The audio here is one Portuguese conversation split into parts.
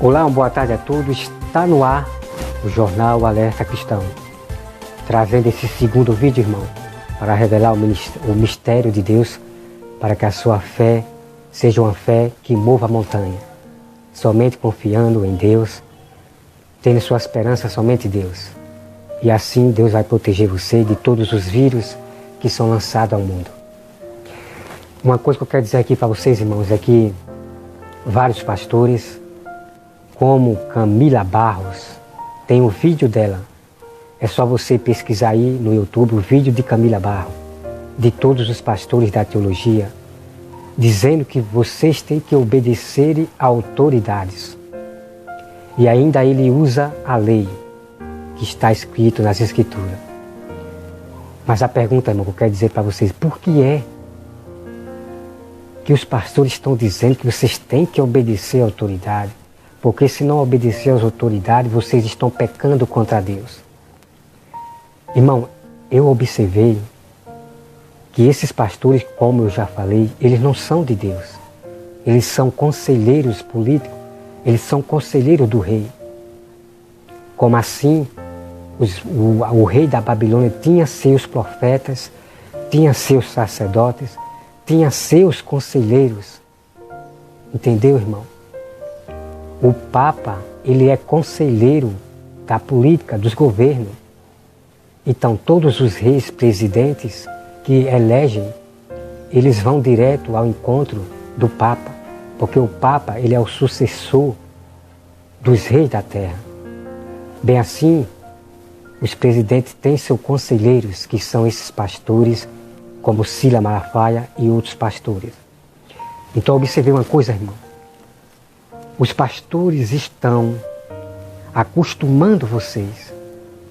Olá, uma boa tarde a todos. Está no ar o Jornal Alerta Cristão, trazendo esse segundo vídeo, irmão, para revelar o mistério de Deus, para que a sua fé seja uma fé que mova a montanha, somente confiando em Deus, tendo sua esperança somente em Deus. E assim Deus vai proteger você de todos os vírus que são lançados ao mundo. Uma coisa que eu quero dizer aqui para vocês, irmãos, é que vários pastores, como Camila Barros, tem um vídeo dela. É só você pesquisar aí no YouTube o vídeo de Camila Barros, de todos os pastores da teologia, dizendo que vocês têm que obedecer a autoridades. E ainda ele usa a lei que está escrito nas Escrituras. Mas a pergunta, irmão, que eu quero dizer para vocês, por que é que os pastores estão dizendo que vocês têm que obedecer à autoridade? Porque se não obedecer às autoridades, vocês estão pecando contra Deus. Irmão, eu observei que esses pastores, como eu já falei, eles não são de Deus. Eles são conselheiros políticos, eles são conselheiros do rei. Como assim, o rei da Babilônia tinha seus profetas, tinha seus sacerdotes, tinha seus conselheiros. Entendeu, irmão? O Papa, ele é conselheiro da política, dos governos. Então, todos os reis, presidentes que elegem, eles vão direto ao encontro do Papa, porque o Papa, ele é o sucessor dos reis da terra. Bem assim, os presidentes têm seus conselheiros, que são esses pastores, como Silas Malafaia e outros pastores. Então, observei uma coisa, irmão. Os pastores estão acostumando vocês,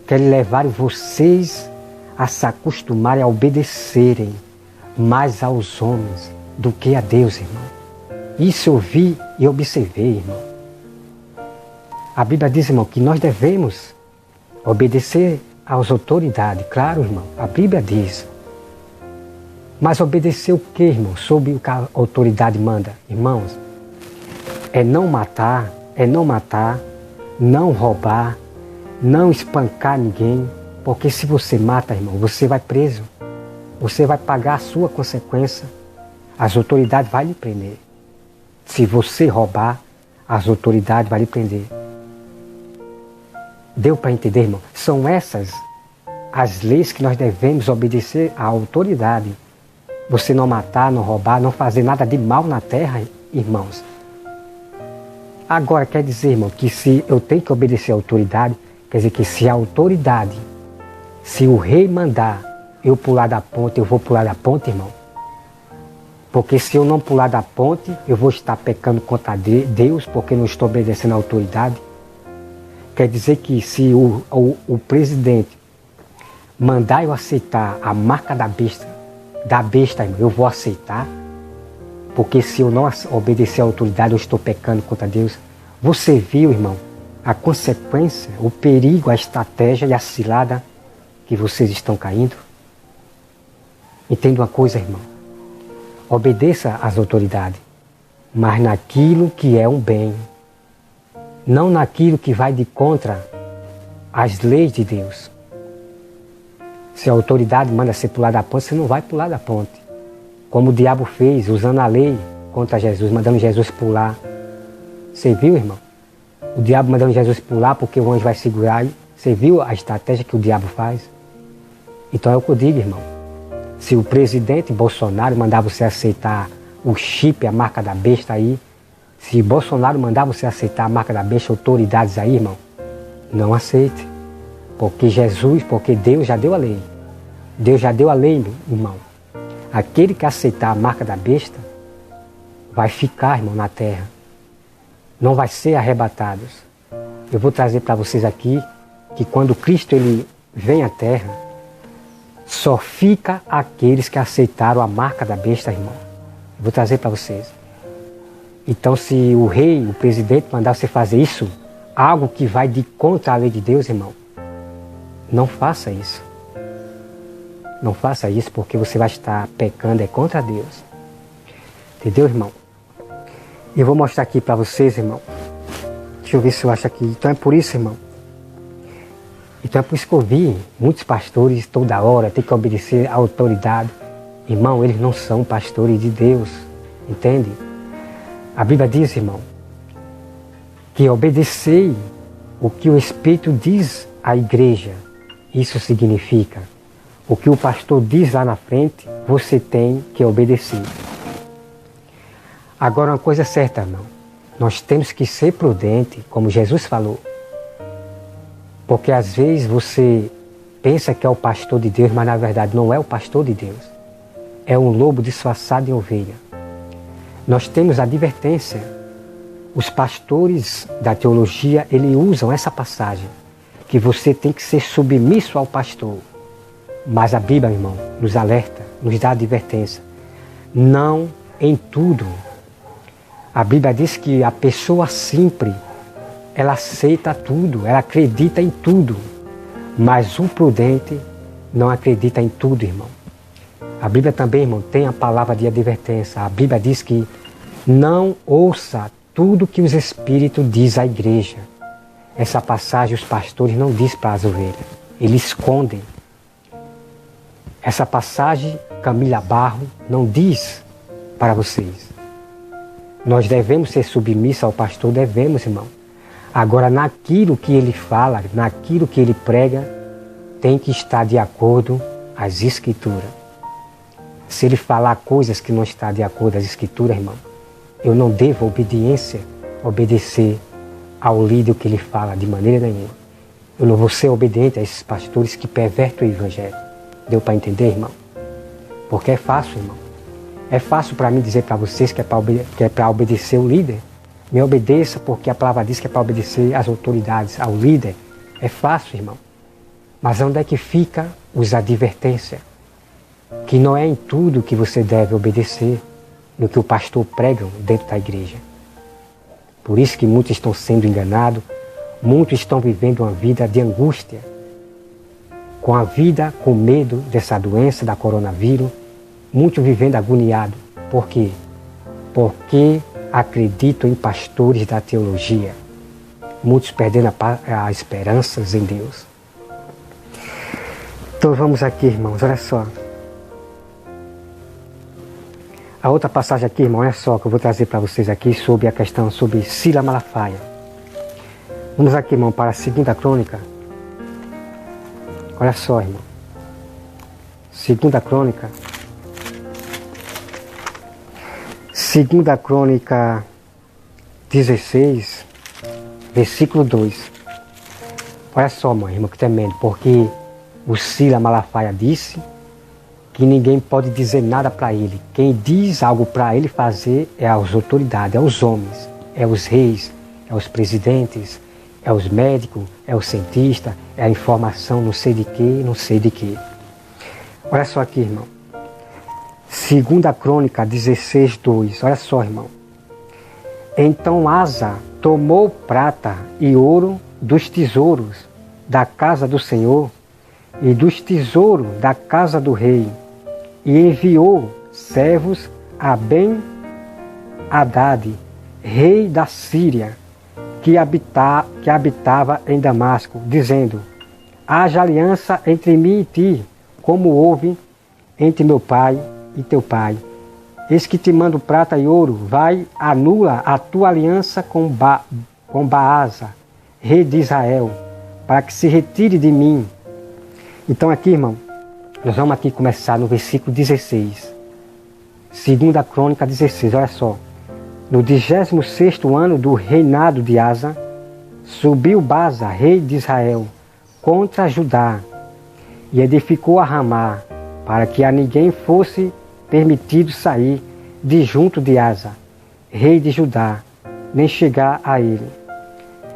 querem levar vocês a se acostumarem a obedecerem mais aos homens do que a Deus, irmão. Isso eu vi e observei, irmão. A Bíblia diz, irmão, que nós devemos obedecer às autoridades. Claro, irmão, a Bíblia diz. Mas obedecer o que, irmão? Sob o que a autoridade manda, irmãos? É não matar, não roubar, não espancar ninguém. Porque se você mata, irmão, você vai preso. Você vai pagar a sua consequência. As autoridades vão lhe prender. Se você roubar, as autoridades vão lhe prender. Deu para entender, irmão? São essas as leis que nós devemos obedecer à autoridade. Você não matar, não roubar, não fazer nada de mal na terra, irmãos. Agora, quer dizer, irmão, que se eu tenho que obedecer à autoridade, quer dizer que se a autoridade, se o rei mandar eu pular da ponte, eu vou pular da ponte, irmão. Porque se eu não pular da ponte, eu vou estar pecando contra Deus, porque não estou obedecendo à autoridade. Quer dizer que se o presidente mandar eu aceitar a marca da besta, irmão, eu vou aceitar. Porque se eu não obedecer à autoridade, eu estou pecando contra Deus. Você viu, irmão, a consequência, o perigo, a estratégia e a cilada que vocês estão caindo? Entenda uma coisa, irmão. Obedeça às autoridades, mas naquilo que é um bem. Não naquilo que vai de contra as leis de Deus. Se a autoridade manda você pular da ponte, você não vai pular da ponte. Como o diabo fez, usando a lei contra Jesus, mandando Jesus pular. Você viu, irmão? O diabo mandando Jesus pular porque o anjo vai segurar. Você viu a estratégia que o diabo faz? Então é o que eu digo, irmão. Se o presidente Bolsonaro mandar você aceitar o chip, a marca da besta aí, se Bolsonaro mandar você aceitar a marca da besta, autoridades aí, irmão, não aceite. Porque Deus já deu a lei. Deus já deu a lei, irmão. Aquele que aceitar a marca da besta vai ficar, irmão, na terra. Não vai ser arrebatado. Eu vou trazer para vocês aqui que quando Cristo ele vem à terra, só fica aqueles que aceitaram a marca da besta, irmão. Eu vou trazer para vocês. Então, se o rei, o presidente mandar você fazer isso, algo que vai de contra a lei de Deus, irmão, não faça isso. Não faça isso porque você vai estar pecando contra Deus. Entendeu, irmão? Eu vou mostrar aqui para vocês, irmão, Deixa eu ver se eu acho aqui. Então é por isso, irmão. Então é por isso que eu vi muitos pastores toda hora tem que obedecer à autoridade. Irmão, eles não são pastores de Deus. Entende? A Bíblia diz, irmão, que obedecei o que o Espírito diz à igreja. Isso significa, o que o pastor diz lá na frente, você tem que obedecer. Agora uma coisa é certa, irmão. Nós temos que ser prudentes, como Jesus falou. Porque às vezes você pensa que é o pastor de Deus, mas na verdade não é o pastor de Deus. É um lobo disfarçado em ovelha. Nós temos advertência. Os pastores da teologia, eles usam essa passagem, que você tem que ser submisso ao pastor. Mas a Bíblia, irmão, nos alerta, nos dá advertência. Não em tudo. A Bíblia diz que a pessoa simples, ela aceita tudo, ela acredita em tudo. Mas o prudente não acredita em tudo, irmão. A Bíblia também, irmão, tem a palavra de advertência. A Bíblia diz que não ouça tudo que os Espíritos dizem à igreja. Essa passagem os pastores não dizem para as ovelhas. Eles escondem. Essa passagem, Camila Barro, não diz para vocês. Nós devemos ser submissos ao pastor, devemos, irmão. Agora, naquilo que ele fala, naquilo que ele prega, tem que estar de acordo às Escrituras. Se ele falar coisas que não estão de acordo às Escrituras, irmão, eu não devo obedecer ao líder que ele fala de maneira nenhuma. Eu não vou ser obediente a esses pastores que pervertem o Evangelho. Deu para entender, irmão? Porque é fácil, irmão. É fácil para mim dizer para vocês que é para obedecer o líder. Me obedeça porque a palavra diz que é para obedecer às autoridades, ao líder. É fácil, irmão. Mas onde é que fica os advertências? Que não é em tudo que você deve obedecer no que o pastor prega dentro da igreja. Por isso que muitos estão sendo enganados, muitos estão vivendo uma vida de angústia, com a vida com medo dessa doença, da coronavírus, muitos vivendo agoniados. Por quê? Porque acreditam em pastores da teologia, muitos perdendo a esperança em Deus. Então vamos aqui, irmãos, olha só. A outra passagem aqui, irmão, olha só, que eu vou trazer para vocês aqui sobre a questão sobre Silas Malafaia. Vamos aqui, irmão, para a 2ª Crônica. Olha só, irmão. 2ª Crônica. 2ª Crônica 16, versículo 2. Olha só, mãe, irmão, que tremendo, porque o Silas Malafaia disse que ninguém pode dizer nada para ele. Quem diz algo para ele fazer é as autoridades, é os homens, é os reis, é os presidentes, é os médicos, é o cientista, é a informação não sei de quê, não sei de quê. Olha só aqui, irmão. 2ª Crônica 16, 2. Olha só, irmão. Então Asa tomou prata e ouro dos tesouros da casa do Senhor e dos tesouros da casa do rei, e enviou servos a Ben-Hadad, rei da Síria, que habitava em Damasco, dizendo: haja aliança entre mim e ti, como houve entre meu pai e teu pai. Eis que te mando prata e ouro, vai, anula a tua aliança com Baasa, rei de Israel, para que se retire de mim. Então aqui, irmão, nós vamos aqui começar no versículo 16. 2ª Crônica 16, olha só. No 26º ano do reinado de Asa, subiu Baasa, rei de Israel, contra Judá, e edificou a Ramá, para que a ninguém fosse permitido sair de junto de Asa, rei de Judá, nem chegar a ele.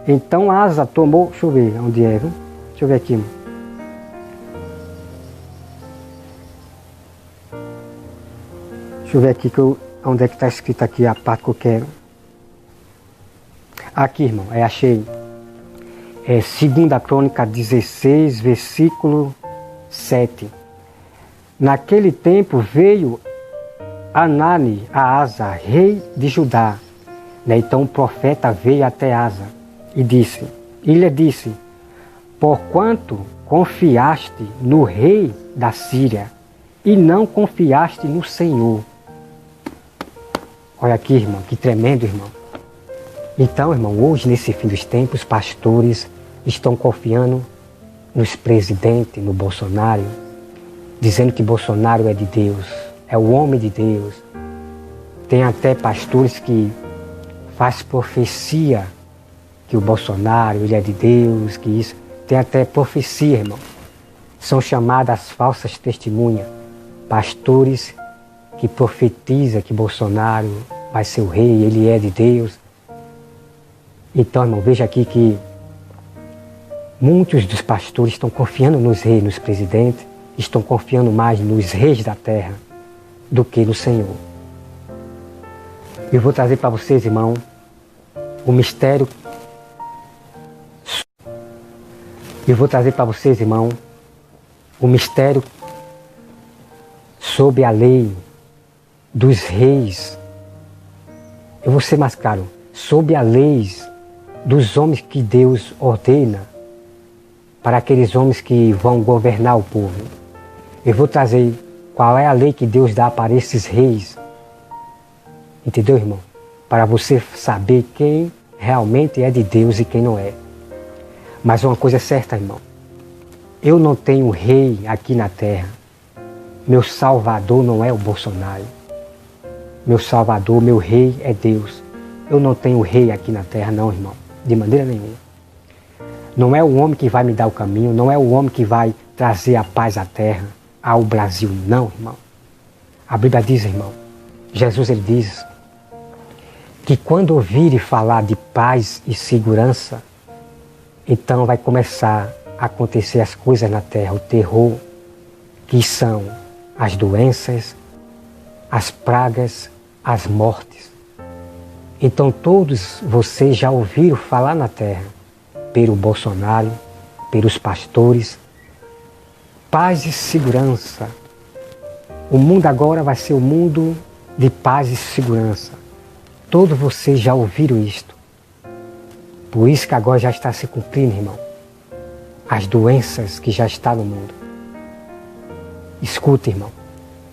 Então Asa tomou, deixa eu ver onde é, viu? Deixa eu ver aqui, irmão. Deixa eu ver aqui onde é que está escrito aqui a parte que eu quero. Aqui, irmão, achei. É 2ª Crônica 16, versículo 7. Naquele tempo veio Anani a Asa, rei de Judá. Então o profeta veio até Asa e lhe disse, porquanto confiaste no rei da Síria e não confiaste no Senhor. Olha aqui, irmão, que tremendo, irmão. Então, irmão, hoje, nesse fim dos tempos, pastores estão confiando nos presidentes, no Bolsonaro, dizendo que Bolsonaro é de Deus, é o homem de Deus. Tem até pastores que fazem profecia que o Bolsonaro ele é de Deus, que isso. Tem até profecia, irmão. São chamadas falsas testemunhas. Pastores que profetizam que Bolsonaro vai ser o rei, ele é de Deus. Então, irmão, veja aqui que muitos dos pastores estão confiando nos reis, nos presidentes, estão confiando mais nos reis da terra do que no Senhor. Eu vou trazer para vocês, irmão, o mistério. Eu vou trazer para vocês, irmão, o mistério sobre a lei dos reis. Eu vou ser mais claro, sobre a lei dos homens que Deus ordena para aqueles homens que vão governar o povo. Eu vou trazer qual é a lei que Deus dá para esses reis. Entendeu, irmão? Para você saber quem realmente é de Deus e quem não é. Mas uma coisa é certa, irmão. Eu não tenho rei aqui na terra. Meu salvador não é o Bolsonaro. Meu salvador, meu rei é Deus. Eu não tenho rei aqui na terra, não, irmão. De maneira nenhuma. Não é o homem que vai me dar o caminho, não é o homem que vai trazer a paz à terra, ao Brasil, não, irmão. A Bíblia diz, irmão, Jesus ele diz que quando ouvirem falar de paz e segurança, então vai começar a acontecer as coisas na terra, o terror, que são as doenças, as pragas, as mortes. Então todos vocês já ouviram falar na terra, pelo Bolsonaro, pelos pastores, paz e segurança. O mundo agora vai ser um mundo de paz e segurança. Todos vocês já ouviram isto. Por isso que agora já está se cumprindo, irmão, as doenças que já estão no mundo. Escuta, irmão.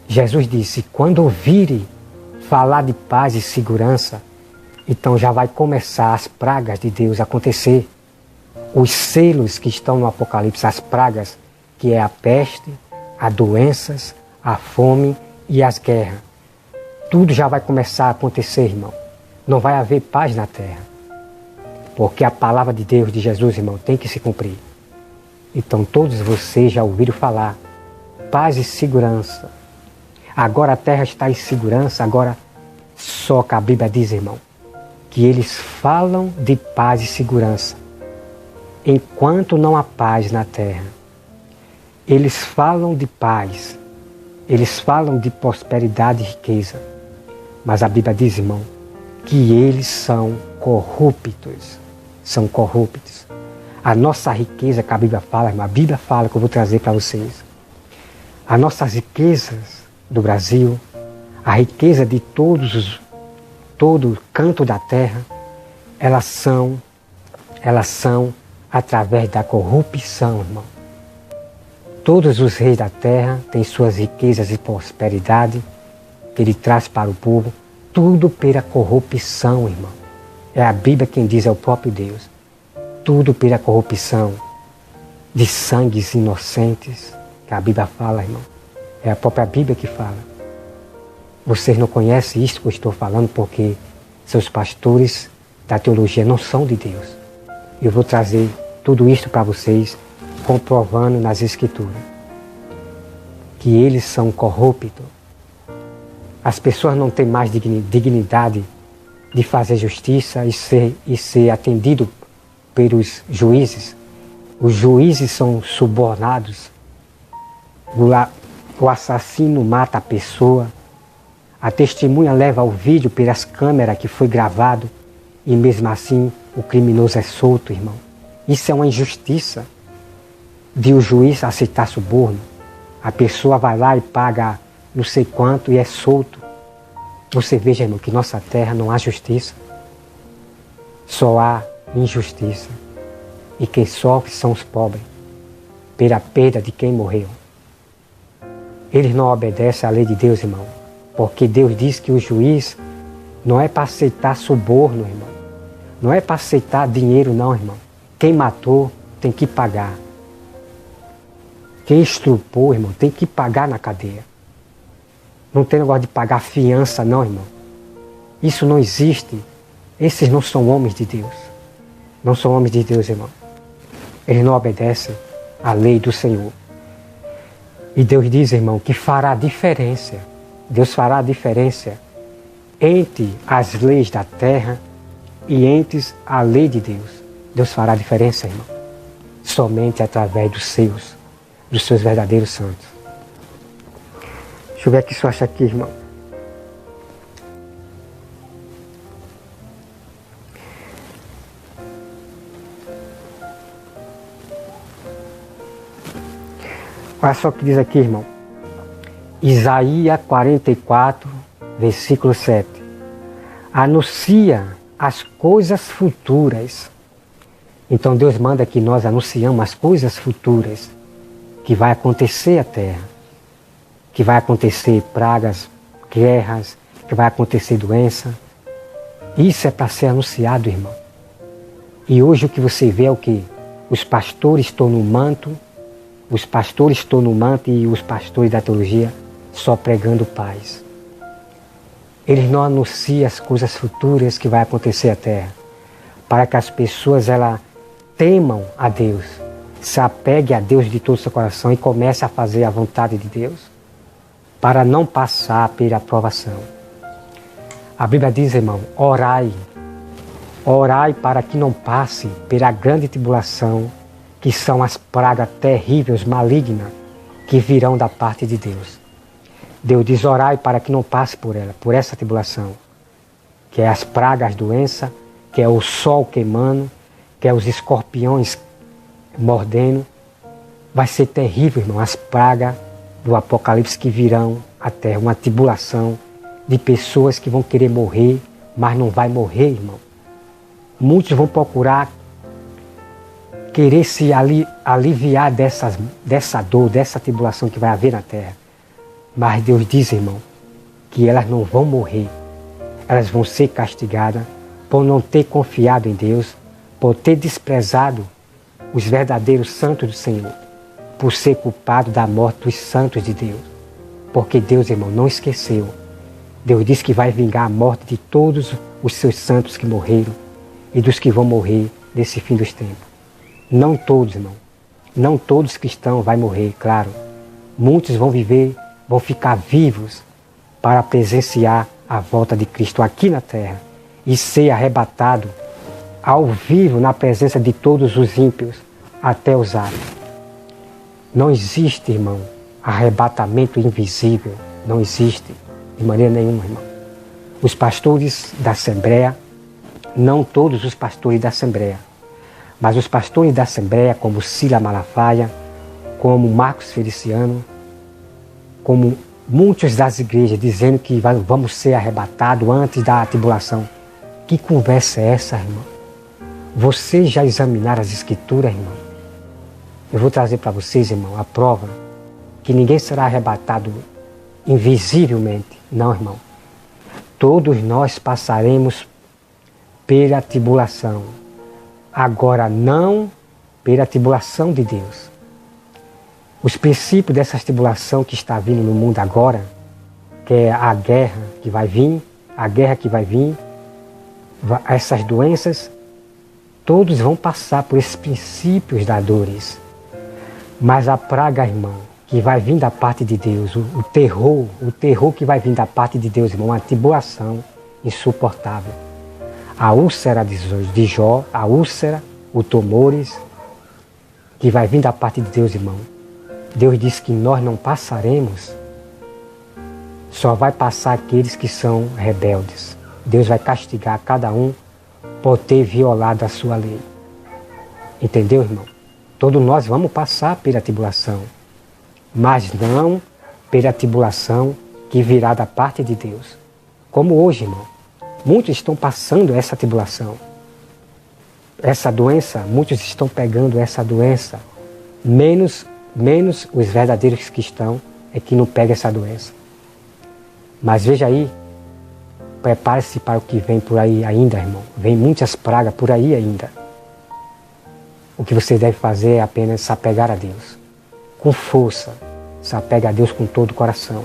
Jesus disse, quando ouvirem falar de paz e segurança, então já vai começar as pragas de Deus a acontecer. Os selos que estão no Apocalipse, as pragas, que é a peste, as doenças, a fome e as guerras. Tudo já vai começar a acontecer, irmão. Não vai haver paz na terra. Porque a palavra de Deus, de Jesus, irmão, tem que se cumprir. Então todos vocês já ouviram falar. Paz e segurança. Agora a terra está em segurança, agora só que a Bíblia diz, irmão, que eles falam de paz e segurança. Enquanto não há paz na terra. Eles falam de paz. Eles falam de prosperidade e riqueza. Mas a Bíblia diz, irmão, que eles são corruptos. São corruptos. A nossa riqueza que a Bíblia fala, irmão, a Bíblia fala que eu vou trazer para vocês. As nossas riquezas do Brasil, a riqueza de todo canto da terra, elas são através da corrupção, irmão. Todos os reis da terra têm suas riquezas e prosperidade que ele traz para o povo, tudo pela corrupção, irmão. É a Bíblia quem diz, é o próprio Deus. Tudo pela corrupção de sangues inocentes, que a Bíblia fala, irmão. É a própria Bíblia que fala. Vocês não conhecem isso que eu estou falando porque seus pastores da teologia não são de Deus. Eu vou trazer tudo isso para vocês, comprovando nas Escrituras que eles são corruptos. As pessoas não têm mais dignidade de fazer justiça e ser atendido pelos juízes. Os juízes são subornados. O assassino mata a pessoa. A testemunha leva o vídeo pelas câmeras que foi gravado e mesmo assim o criminoso é solto, irmão. Isso é uma injustiça de o juiz aceitar suborno. A pessoa vai lá e paga não sei quanto e é solto. Você veja, irmão, que nossa terra não há justiça. Só há injustiça. E quem sofre são os pobres, pela perda de quem morreu. Eles não obedecem à lei de Deus, irmão, porque Deus diz que o juiz não é para aceitar suborno, irmão. Não é para aceitar dinheiro, não, irmão. Quem matou tem que pagar. Quem estrupou, irmão, tem que pagar na cadeia. Não tem negócio de pagar fiança, não, irmão. Isso não existe. Esses não são homens de Deus. Não são homens de Deus, irmão. Eles não obedecem à lei do Senhor. E Deus diz, irmão, que fará diferença. Deus fará a diferença entre as leis da terra e entre a lei de Deus. Deus fará a diferença, irmão. Somente através dos seus verdadeiros santos. Deixa eu ver o que você acha aqui, irmão. Olha só o que diz aqui, irmão. Isaías 44, versículo 7. Anuncia as coisas futuras. Então Deus manda que nós anunciamos as coisas futuras que vai acontecer à terra. Que vai acontecer pragas, guerras, que vai acontecer doença. Isso é para ser anunciado, irmão. E hoje o que você vê é o quê? Os pastores estão no manto. Os pastores estão no manto e os pastores da teologia só pregando paz. Eles não anunciam as coisas futuras que vai acontecer à terra, para que as pessoas temam a Deus, se apeguem a Deus de todo o seu coração e comecem a fazer a vontade de Deus, para não passar pela provação. A Bíblia diz, irmão, orai para que não passe pela grande tribulação, que são as pragas terríveis, malignas, que virão da parte de Deus. Deus diz, orai para que não passe por essa tribulação, que é as pragas, as doenças, que é o sol queimando, que é os escorpiões mordendo. Vai ser terrível, irmão, as pragas do Apocalipse que virão à terra, uma tribulação de pessoas que vão querer morrer, mas não vai morrer, irmão. Muitos vão procurar querer se aliviar dessa dor, dessa tribulação que vai haver na terra. Mas Deus diz, irmão, que elas não vão morrer. Elas vão ser castigadas por não ter confiado em Deus, por ter desprezado os verdadeiros santos do Senhor, por ser culpado da morte dos santos de Deus. Porque Deus, irmão, não esqueceu. Deus diz que vai vingar a morte de todos os seus santos que morreram e dos que vão morrer nesse fim dos tempos. Não todos, irmão. Não todos cristãos vão morrer, claro. Muitos vão viver, vão ficar vivos para presenciar a volta de Cristo aqui na terra e ser arrebatado ao vivo na presença de todos os ímpios até os ares. Não existe, irmão, arrebatamento invisível. Não existe de maneira nenhuma, irmão. Os pastores da Assembleia, não todos os pastores da Assembleia, mas os pastores da Assembleia, como Sila Malafaia, como Marcos Feliciano, como muitos das igrejas dizendo que vamos ser arrebatados antes da tribulação. Que conversa é essa, irmão? Vocês já examinaram as Escrituras, irmão? Eu vou trazer para vocês, irmão, a prova que ninguém será arrebatado invisivelmente. Não, irmão. Todos nós passaremos pela tribulação. Agora não pela tribulação de Deus. Os princípios dessa tribulação que está vindo no mundo agora, que é a guerra que vai vir, essas doenças, todos vão passar por esses princípios da dores. Mas a praga, irmão, que vai vir da parte de Deus, o terror que vai vir da parte de Deus, irmão, uma tribulação insuportável. A úlcera de Jó, a úlcera, os tumores, que vai vir da parte de Deus, irmão. Deus diz que nós não passaremos, só vai passar aqueles que são rebeldes. Deus vai castigar cada um por ter violado a sua lei. Entendeu, irmão? Todos nós vamos passar pela tribulação, mas não pela tribulação que virá da parte de Deus. Como hoje, irmão. Muitos estão passando essa tribulação. essa doença, muitos estão pegando essa doença, menos os verdadeiros cristãos é que não pegam essa doença. Mas veja aí, prepare-se para o que vem por aí ainda, irmão. Vem muitas pragas por aí ainda. O que você deve fazer é apenas se apegar a Deus, com força, se apega a Deus com todo o coração.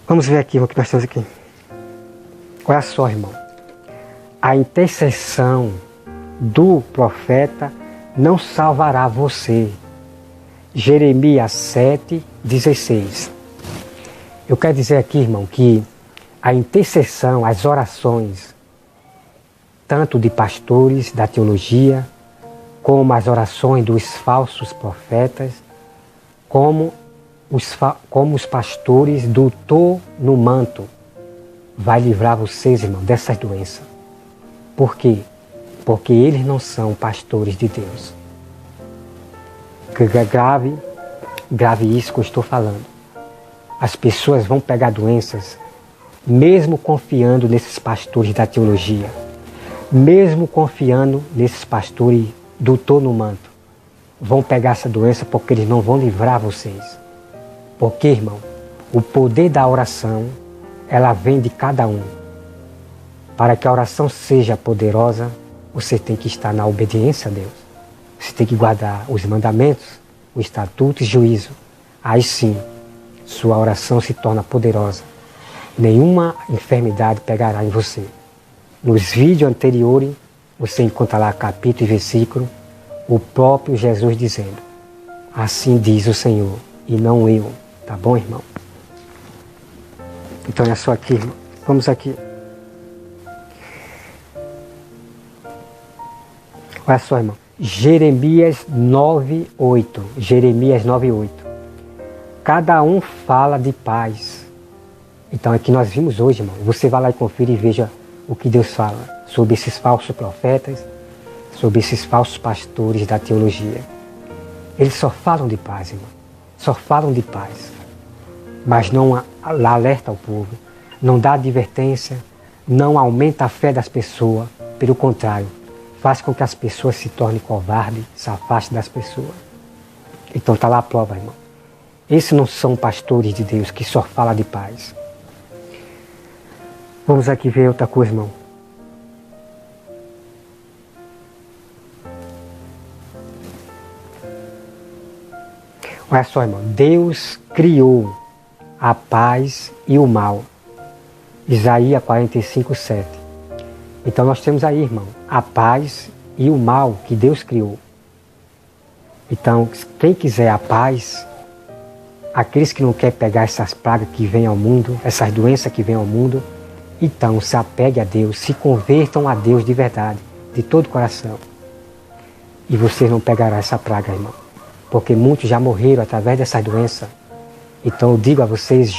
Vamos ver aqui o que nós temos aqui. Olha só, irmão. A intercessão do profeta não salvará você. Jeremias 7:16. Eu quero dizer aqui, irmão, que a intercessão, as orações, tanto de pastores da teologia, como as orações dos falsos profetas, como os pastores do tô no manto, vai livrar vocês, irmão, dessas doenças. Por quê? Porque eles não são pastores de Deus. Grave isso que eu estou falando. As pessoas vão pegar doenças, mesmo confiando nesses pastores da teologia, mesmo confiando nesses pastores do tô no manto. Vão pegar essa doença porque eles não vão livrar vocês. Porque, irmão, o poder da oração, ela vem de cada um. Para que a oração seja poderosa, você tem que estar na obediência a Deus. Você tem que guardar os mandamentos, o estatuto e juízo. Aí sim, sua oração se torna poderosa. Nenhuma enfermidade pegará em você. Nos vídeos anteriores, você encontra lá capítulo e versículo, o próprio Jesus dizendo: assim diz o Senhor, e não eu. Tá bom, irmão? Então é só aqui, irmão. Vamos aqui. Olha só, irmão. Jeremias 9:8. Jeremias 9:8. Cada um fala de paz. Então é que nós vimos hoje, irmão. Você vai lá e confira e veja o que Deus fala sobre esses falsos profetas, sobre esses falsos pastores da teologia. Eles só falam de paz, irmão. Só falam de paz. Mas não alerta ao povo, não dá advertência, não aumenta a fé das pessoas. Pelo contrário, faz com que as pessoas se tornem covardes, se afastem das pessoas. Então está lá a prova, irmão. Esses não são pastores de Deus que só falam de paz. Vamos aqui ver outra coisa, irmão. Olha só, irmão. Deus criou a paz e o mal. Isaías 45:7. Então nós temos aí, irmão, a paz e o mal que Deus criou. Então, quem quiser a paz, aqueles que não querem pegar essas pragas que vêm ao mundo, essas doenças que vêm ao mundo, então se apegue a Deus, se convertam a Deus de verdade, de todo o coração. E vocês não pegarão essa praga, irmão. Porque muitos já morreram através dessas doenças. Então eu digo a vocês,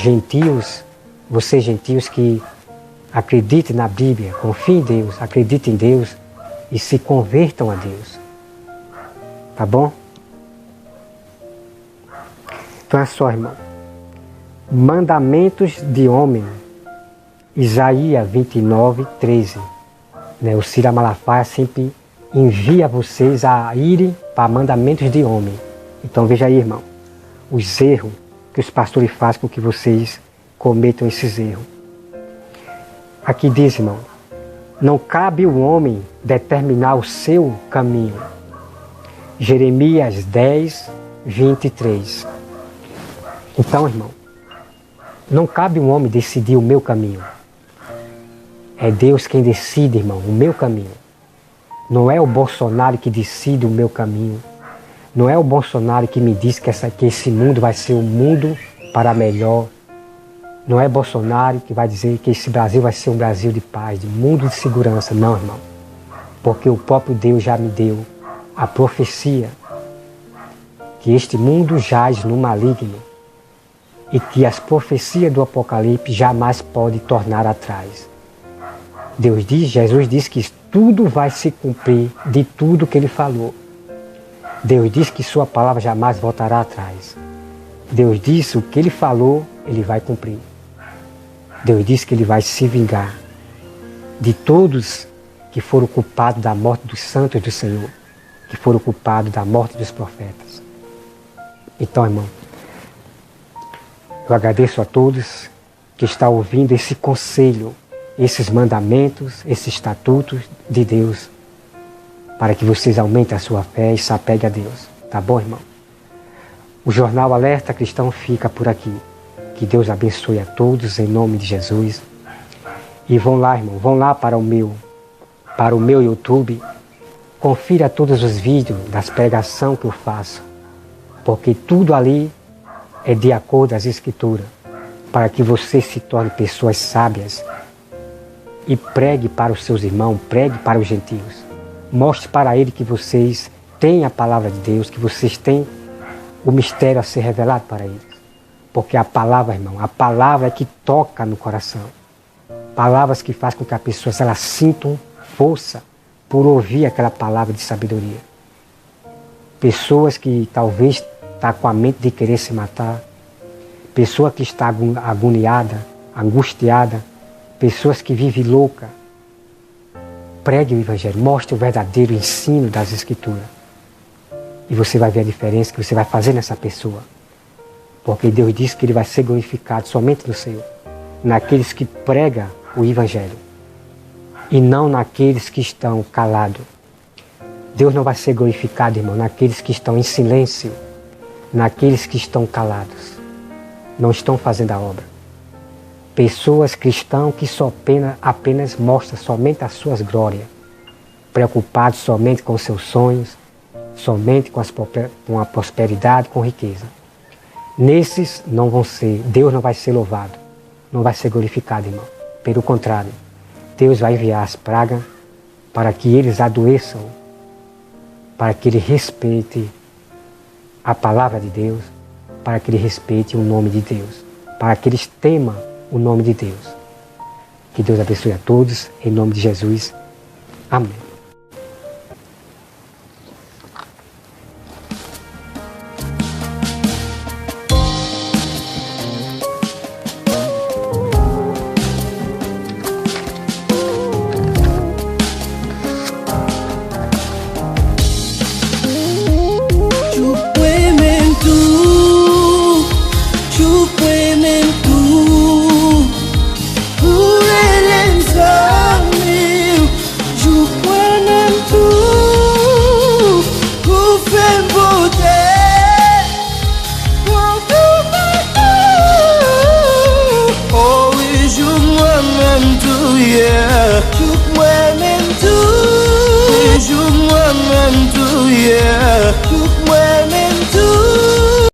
vocês gentios que acreditem na Bíblia, confiem em Deus, acreditem em Deus e se convertam a Deus. Tá bom? Então é só, irmão. Mandamentos de homem. Isaías 29:13. O Ciro Malafaia sempre envia vocês a irem para mandamentos de homem. Então veja aí, irmão, os erros que os pastores fazem com que vocês cometam esses erros. Aqui diz, irmão, não cabe o homem determinar o seu caminho. Jeremias 10:23. Então, irmão, não cabe um homem decidir o meu caminho. É Deus quem decide, irmão, o meu caminho. Não é o Bolsonaro que decide o meu caminho. Não é o Bolsonaro que me diz que esse mundo vai ser um mundo para melhor. Não é Bolsonaro que vai dizer que esse Brasil vai ser um Brasil de paz, de mundo de segurança. Não, irmão. Porque o próprio Deus já me deu a profecia que este mundo jaz no maligno e que as profecias do Apocalipse jamais podem tornar atrás. Jesus diz que tudo vai se cumprir de tudo que Ele falou. Deus diz que sua palavra jamais voltará atrás. Deus disse o que Ele falou, Ele vai cumprir. Deus diz que Ele vai se vingar de todos que foram culpados da morte dos santos do Senhor, que foram culpados da morte dos profetas. Então, irmão, eu agradeço a todos que estão ouvindo esse conselho, esses mandamentos, esses estatutos de Deus, para que vocês aumentem a sua fé e se apeguem a Deus. Tá bom, irmão? O Jornal Alerta Cristão fica por aqui. Que Deus abençoe a todos em nome de Jesus. E vão lá, irmão, vão lá para o meu YouTube. Confira todos os vídeos das pregações que eu faço, porque tudo ali é de acordo com as Escrituras, para que você se torne pessoas sábias e pregue para os seus irmãos, pregue para os gentios. Mostre para eles que vocês têm a palavra de Deus, que vocês têm o mistério a ser revelado para eles. Porque a palavra, irmão, a palavra é que toca no coração. Palavras que fazem com que as pessoas elas sintam força por ouvir aquela palavra de sabedoria. Pessoas que talvez estão com a mente de querer se matar. Pessoa que está agoniada, angustiada. Pessoas que vivem louca. Pregue o Evangelho, mostre o verdadeiro ensino das Escrituras. E você vai ver a diferença que você vai fazer nessa pessoa. Porque Deus diz que Ele vai ser glorificado somente no Senhor, naqueles que pregam o Evangelho, e não naqueles que estão calados. Deus não vai ser glorificado, irmão, naqueles que estão em silêncio, naqueles que estão calados, não estão fazendo a obra. Pessoas cristãs que só apenas mostram somente as suas glórias, preocupados somente com seus sonhos, somente com a prosperidade, com riqueza. Nesses não vão ser, Deus não vai ser louvado, não vai ser glorificado, irmão. Pelo contrário, Deus vai enviar as pragas para que eles adoeçam, para que Ele respeite a palavra de Deus, para que Ele respeite o nome de Deus, para que eles temam o nome de Deus. Que Deus abençoe a todos, em nome de Jesus. Amém. Yeah.